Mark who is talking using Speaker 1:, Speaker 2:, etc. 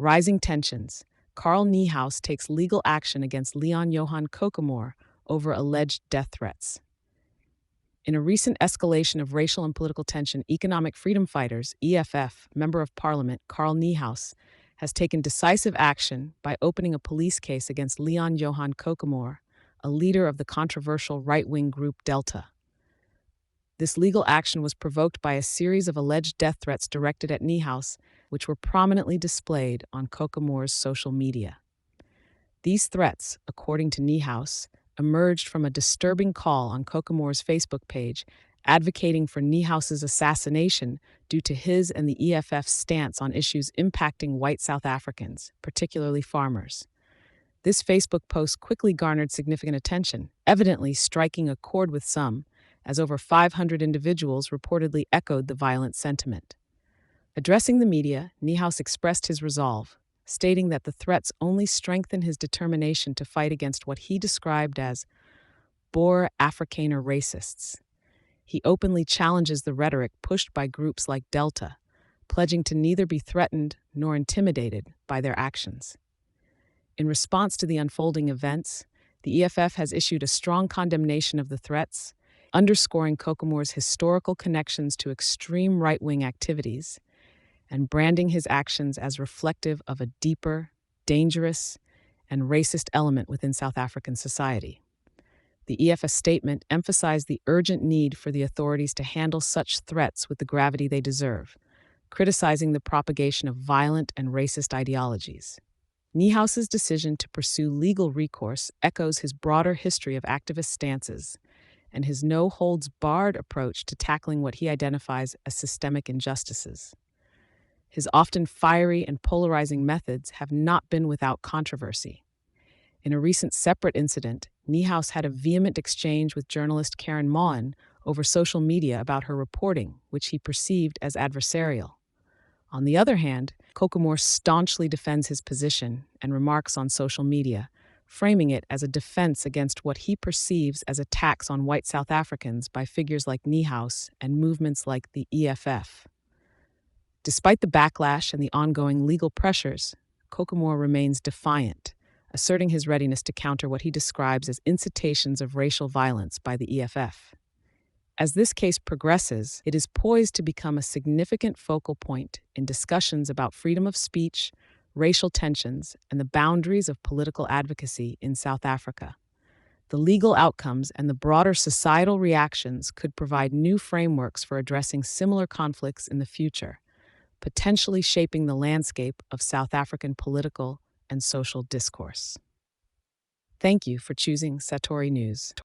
Speaker 1: Rising tensions. Carl Niehaus takes legal action against Johan Koekemoer over alleged death threats. In a recent escalation of racial and political tension, Economic Freedom Fighters, EFF, Member of Parliament Carl Niehaus, has taken decisive action by opening a police case against Johan Koekemoer, a leader of the controversial right-wing group Delta. This legal action was provoked by a series of alleged death threats directed at Niehaus, which were prominently displayed on Koekemoer's social media. These threats, according to Niehaus, emerged from a disturbing call on Koekemoer's Facebook page advocating for Niehaus's assassination due to his and the EFF's stance on issues impacting white South Africans, particularly farmers. This Facebook post quickly garnered significant attention, evidently striking a chord with some, as over 500 individuals reportedly echoed the violent sentiment. Addressing the media, Niehaus expressed his resolve, stating that the threats only strengthen his determination to fight against what he described as Boer Afrikaner racists. He openly challenges the rhetoric pushed by groups like Delta, pledging to neither be threatened nor intimidated by their actions. In response to the unfolding events, the EFF has issued a strong condemnation of the threats, underscoring Koekemoer's historical connections to extreme right-wing activities and branding his actions as reflective of a deeper, dangerous, and racist element within South African society. The EFF statement emphasized the urgent need for the authorities to handle such threats with the gravity they deserve, criticizing the propagation of violent and racist ideologies. Niehaus's decision to pursue legal recourse echoes his broader history of activist stances and his no-holds-barred approach to tackling what he identifies as systemic injustices. His often fiery and polarizing methods have not been without controversy. In a recent separate incident, Niehaus had a vehement exchange with journalist Karen Maughan over social media about her reporting, which he perceived as adversarial. On the other hand, Koekemoer staunchly defends his position and remarks on social media, framing it as a defense against what he perceives as attacks on white South Africans by figures like Niehaus and movements like the EFF. Despite the backlash and the ongoing legal pressures, Koekemoer remains defiant, asserting his readiness to counter what he describes as incitations of racial violence by the EFF. As this case progresses, it is poised to become a significant focal point in discussions about freedom of speech, racial tensions, and the boundaries of political advocacy in South Africa. The legal outcomes and the broader societal reactions could provide new frameworks for addressing similar conflicts in the future, potentially shaping the landscape of South African political and social discourse. Thank you for choosing Satori News.